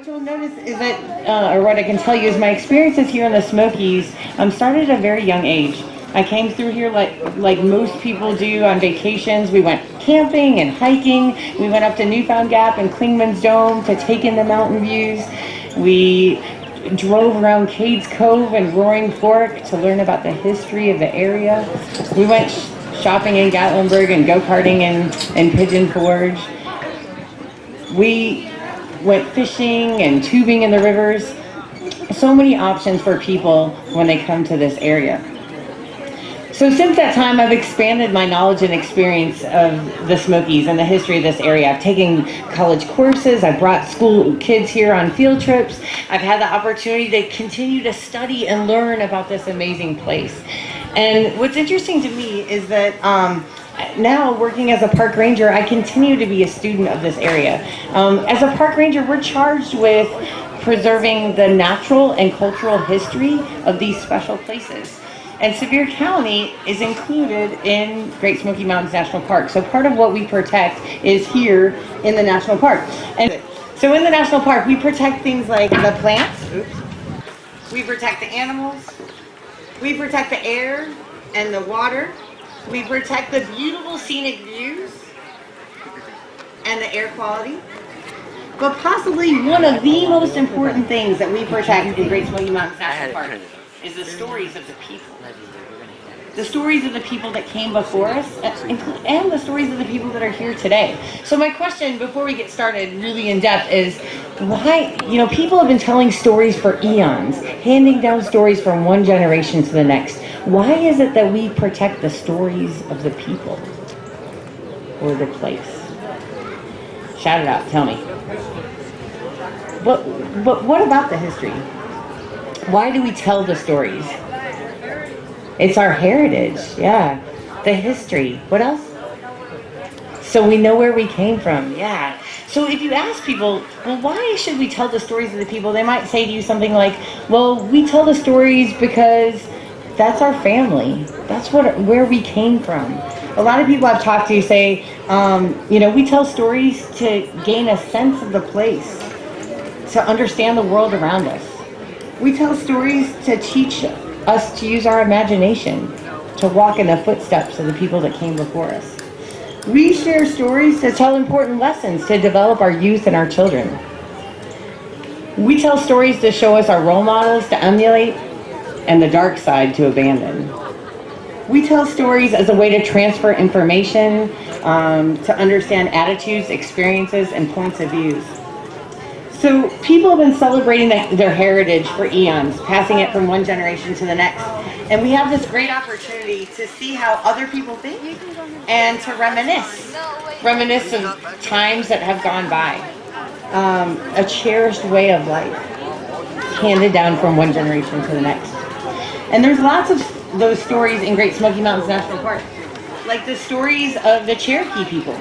What you'll notice is that, or what I can tell you is my experiences here in the Smokies started at a very young age. I came through here like most people do on vacations. We went camping and hiking. We went up to Newfound Gap and Clingman's Dome to take in the mountain views. We drove around Cades Cove and Roaring Fork to learn about the history of the area. We went shopping in Gatlinburg and go-karting in Pigeon Forge. We went fishing and tubing in the rivers. So many options for people when they come to this area. So since that time, I've expanded my knowledge and experience of the Smokies and the history of this area. I've taken college courses, I've brought school kids here on field trips, I've had the opportunity to continue to study and learn about this amazing place. And what's interesting to me is that now, working as a park ranger, I continue to be a student of this area. As a park ranger, we're charged with preserving the natural and cultural history of these special places. And Sevier County is included in Great Smoky Mountains National Park. So part of what we protect is here in the National Park. And so in the National Park, we protect things like the plants, we protect the animals, we protect the air and the water, we protect the beautiful scenic views and the air quality. But possibly one of the most important things that we protect in Great Smoky Mountains National Park is the stories of the people. The stories of the people that came before us, and the stories of the people that are here today. So my question before we get started really in depth is, why, people have been telling stories for eons, handing down stories from one generation to the next. Why is it that we protect the stories of the people or the place? Shout it out, tell me. But what about the history? Why do we tell the stories? It's our heritage, yeah. The history. What else? So we know where we came from, yeah. So if you ask people, well, why should we tell the stories of the people? They might say to you something like, well, we tell the stories because that's our family. That's where we came from. A lot of people I've talked to say, we tell stories to gain a sense of the place, to understand the world around us. We tell stories to teach us to use our imagination, to walk in the footsteps of the people that came before us. We share stories to tell important lessons, to develop our youth and our children. We tell stories to show us our role models to emulate and the dark side to abandon. We tell stories as a way to transfer information, to understand attitudes, experiences, and points of views. So people have been celebrating their heritage for eons, passing it from one generation to the next. And we have this great opportunity to see how other people think and to reminisce of times that have gone by. A cherished way of life, handed down from one generation to the next. And there's lots of those stories in Great Smoky Mountains National Park, like the stories of the Cherokee people.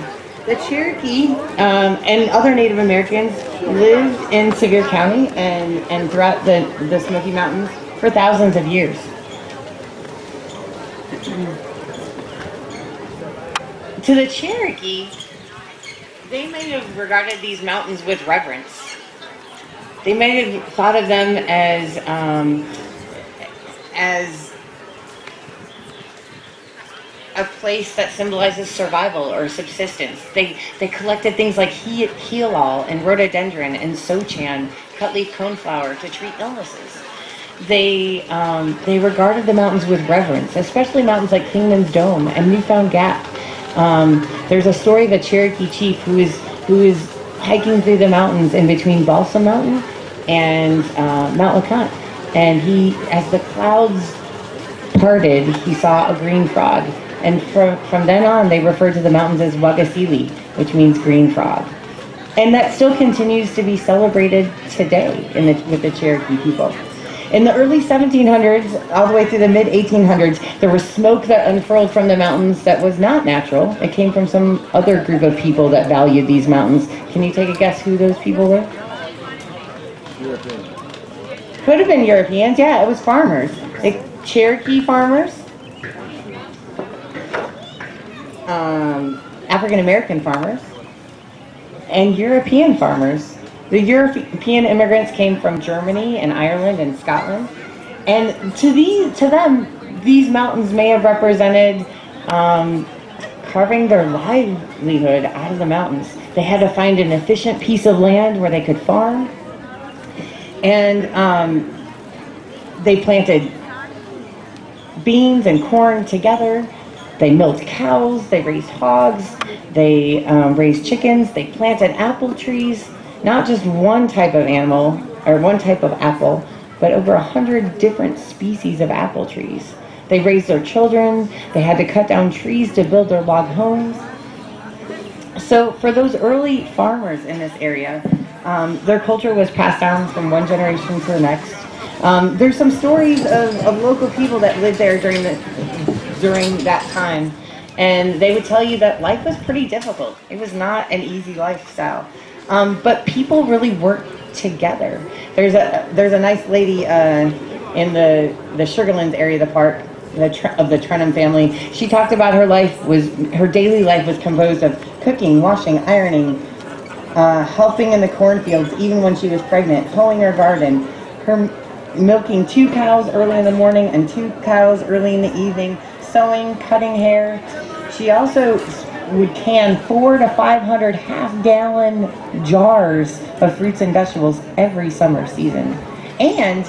The Cherokee and other Native Americans lived in Sevier County and throughout the Smoky Mountains for thousands of years. To the Cherokee, they may have regarded these mountains with reverence. They may have thought of them as a place that symbolizes survival or subsistence. They collected things like heelal and rhododendron and sochan, cutleaf coneflower, to treat illnesses. They regarded the mountains with reverence, especially mountains like Clingman's Dome and Newfound Gap. There's a story of a Cherokee chief who is hiking through the mountains in between Balsam Mountain and Mount LeConte, and as the clouds parted, he saw a green frog. And from then on, they referred to the mountains as Wagasili, which means green frog. And that still continues to be celebrated today with the Cherokee people. In the early 1700s, all the way through the mid-1800s, there was smoke that unfurled from the mountains that was not natural. It came from some other group of people that valued these mountains. Can you take a guess who those people were? Europeans. Could have been Europeans, yeah, it was farmers. Cherokee farmers. African American farmers and European farmers The European immigrants came from Germany and Ireland and Scotland. And to them, these mountains may have represented carving their livelihood out of the mountains. They had to find an efficient piece of land where they could farm. And they planted beans and corn together. They milked cows, they raised hogs, they raised chickens, they planted apple trees, not just one type of animal or one type of apple, but over 100 different species of apple trees. They raised their children, they had to cut down trees to build their log homes. So for those early farmers in this area, their culture was passed down from one generation to the next. There's some stories of local people that lived there during that time, and they would tell you that life was pretty difficult. It was not an easy lifestyle, but people really worked together. There's a nice lady in the Sugarlands area of the park of the Trenham family. She talked about her daily life was composed of cooking, washing, ironing, helping in the cornfields even when she was pregnant, hoeing her garden, her milking 2 cows early in the morning and 2 cows early in the evening, sewing, cutting hair. She also would can 400 to 500 half-gallon jars of fruits and vegetables every summer season. And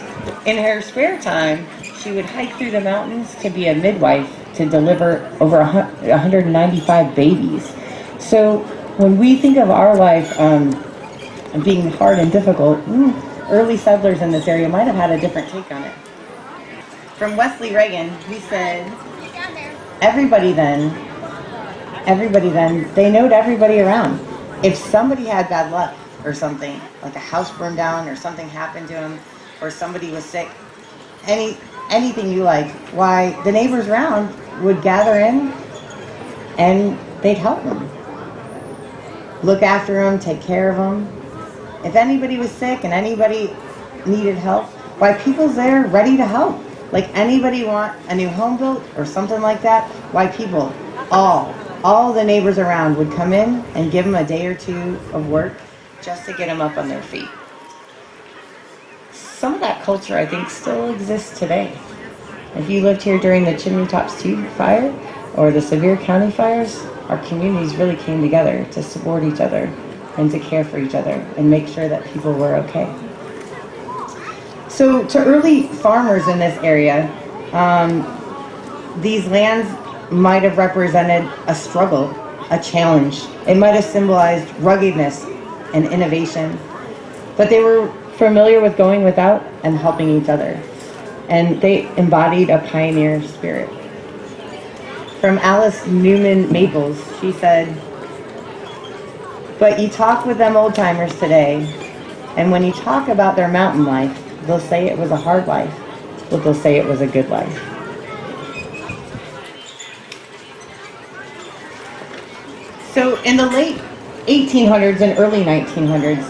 in her spare time, she would hike through the mountains to be a midwife to deliver over 195 babies. So when we think of our life being hard and difficult, early settlers in this area might have had a different take on it. From Wesley Reagan, he said, everybody then, they knowed everybody around. If somebody had bad luck or something, like a house burned down or something happened to them, or somebody was sick, anything you like, why, the neighbors around would gather in and they'd help them. Look after them, take care of them. If anybody was sick and anybody needed help, why, people's there ready to help. Like, anybody want a new home built or something like that, why, people, all the neighbors around would come in and give them a day or two of work just to get them up on their feet. Some of that culture, I think, still exists today. If you lived here during the Chimney Tops 2 fire or the Sevier County fires, our communities really came together to support each other and to care for each other and make sure that people were okay. So to early farmers in this area, these lands might have represented a struggle, a challenge. It might have symbolized ruggedness and innovation, but they were familiar with going without and helping each other, and they embodied a pioneer spirit. From Alice Newman Maples, she said, "But you talk with them old timers today, and when you talk about their mountain life, they'll say it was a hard life, but they'll say it was a good life." So in the late 1800s and early 1900s,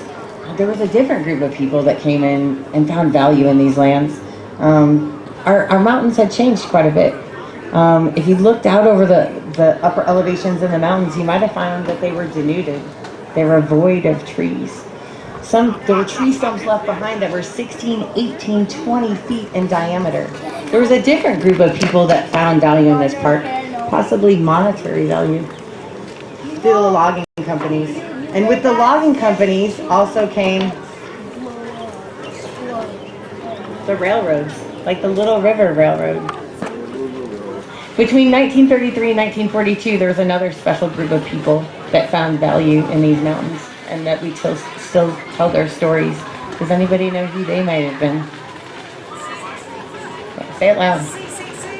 there was a different group of people that came in and found value in these lands. Our mountains had changed quite a bit. If you looked out over the upper elevations in the mountains, you might have found that they were denuded. They were void of trees. There were tree stumps left behind that were 16, 18, 20 feet in diameter. There was a different group of people that found value in this park, possibly monetary value, through the logging companies. And with the logging companies also came the railroads, like the Little River Railroad. Between 1933 and 1942, there was another special group of people that found value in these mountains and that we still tell their stories. Does anybody know who they might have been? Say it loud.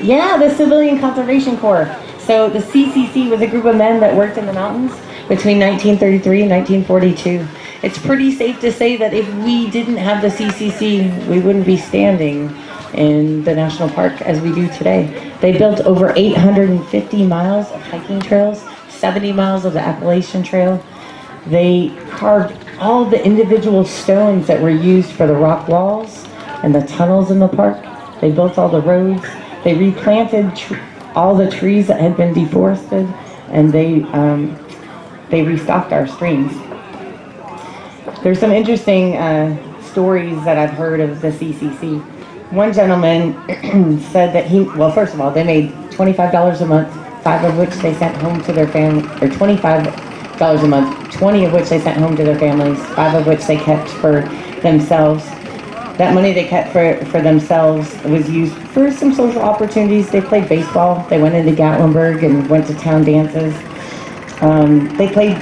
Yeah, the Civilian Conservation Corps. So the CCC was a group of men that worked in the mountains between 1933 and 1942. It's pretty safe to say that if we didn't have the CCC, we wouldn't be standing in the national park as we do today. They built over 850 miles of hiking trails, 70 miles of the Appalachian Trail. They carved all the individual stones that were used for the rock walls and the tunnels in the park. They built all the roads. They replanted all the trees that had been deforested, and they restocked our streams. There's some interesting stories that I've heard of the CCC. One gentleman said that well, first of all, they made $25 a month, 5 of which they sent home to their family, or $25 a month, 20 of which they sent home to their families, 5 of which they kept for themselves. That money they kept for themselves was used for some social opportunities. They played baseball. They went into Gatlinburg and went to town dances. They played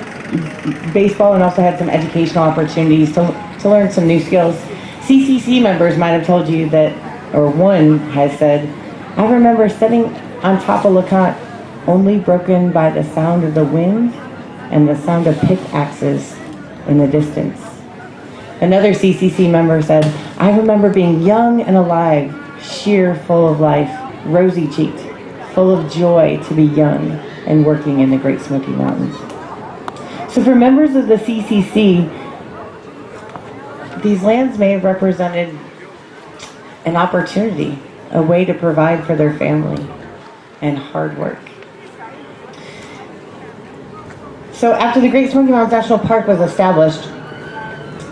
baseball and also had some educational opportunities to learn some new skills. CCC members might have told you that, or one has said, I remember sitting on top of LeConte only broken by the sound of the wind and the sound of pickaxes in the distance. Another CCC member said, I remember being young and alive, sheer full of life, rosy-cheeked, full of joy to be young and working in the Great Smoky Mountains. So for members of the CCC, these lands may have represented an opportunity, a way to provide for their family, and hard work. So after the Great Smoky Mountains National Park was established,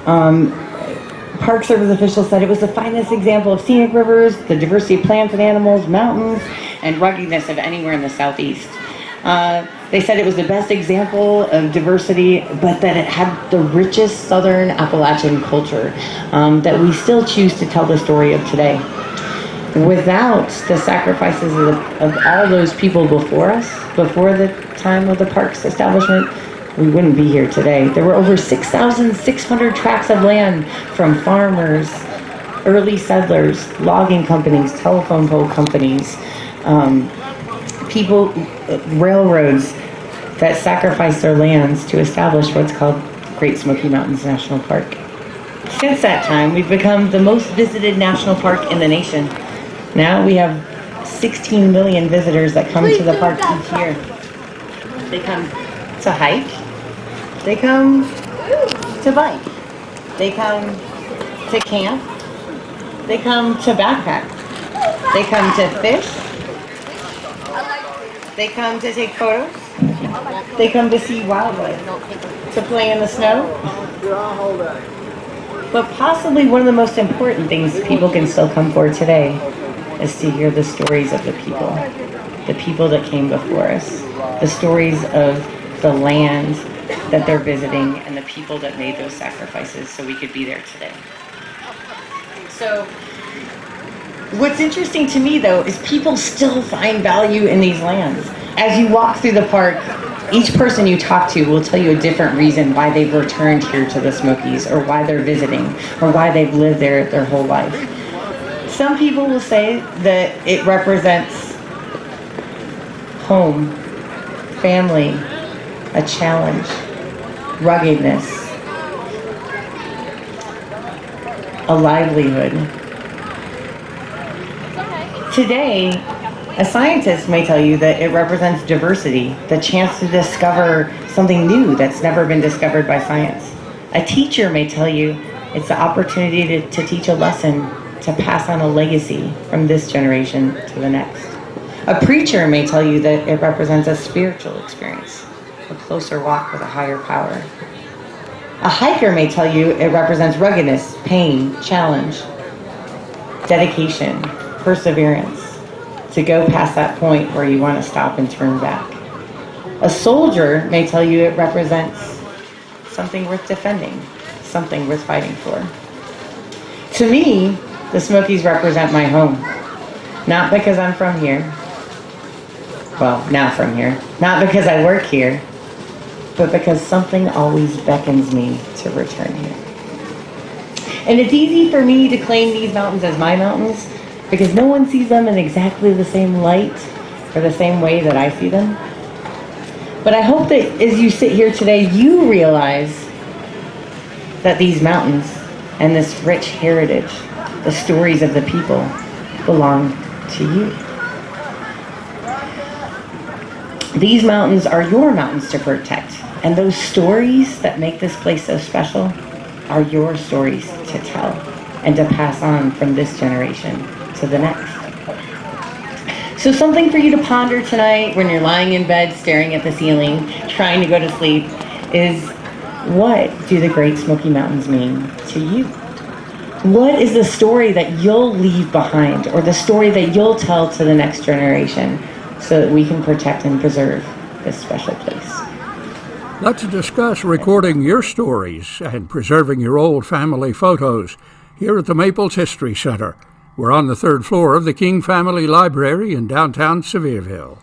Park Service officials said it was the finest example of scenic rivers, the diversity of plants and animals, mountains, and ruggedness of anywhere in the southeast. They said it was the best example of diversity, but that it had the richest southern Appalachian culture that we still choose to tell the story of today. Without the sacrifices of all those people before us, before the time of the park's establishment, we wouldn't be here today. There were over 6,600 tracts of land from farmers, early settlers, logging companies, telephone pole companies, people, railroads that sacrificed their lands to establish what's called Great Smoky Mountains National Park. Since that time, we've become the most visited national park in the nation. Now we have 16 million visitors that come to the park each year. They come to hike, they come to bike, they come to camp, they come to backpack, they come to fish, they come to take photos, they come to see wildlife, to play in the snow. But possibly one of the most important things people can still come for today is to hear the stories of the people that came before us, the stories of the land that they're visiting and the people that made those sacrifices so we could be there today. So what's interesting to me, though, is people still find value in these lands. As you walk through the park, each person you talk to will tell you a different reason why they've returned here to the Smokies, or why they're visiting, or why they've lived there their whole life. Some people will say that it represents home, family, a challenge, ruggedness, a livelihood. Today, a scientist may tell you that it represents diversity, the chance to discover something new that's never been discovered by science. A teacher may tell you it's the opportunity to teach a lesson, to pass on a legacy from this generation to the next. A preacher may tell you that it represents a spiritual experience, a closer walk with a higher power. A hiker may tell you it represents ruggedness, pain, challenge, dedication, perseverance, to go past that point where you want to stop and turn back. A soldier may tell you it represents something worth defending, something worth fighting for. To me, the Smokies represent my home. Not because I'm from here, well, now from here, not because I work here, but because something always beckons me to return here. And it's easy for me to claim these mountains as my mountains because no one sees them in exactly the same light or the same way that I see them. But I hope that as you sit here today, you realize that these mountains and this rich heritage, the stories of the people, belong to you. These mountains are your mountains to protect, and those stories that make this place so special are your stories to tell and to pass on from this generation to the next. So something for you to ponder tonight when you're lying in bed staring at the ceiling, trying to go to sleep, is What do the Great Smoky Mountains mean to you? What is the story that you'll leave behind, or the story that you'll tell to the next generation, so that we can protect and preserve this special place? Let's discuss recording your stories and preserving your old family photos here at the Maples History Center. We're on the 3rd floor of the King Family Library in downtown Sevierville.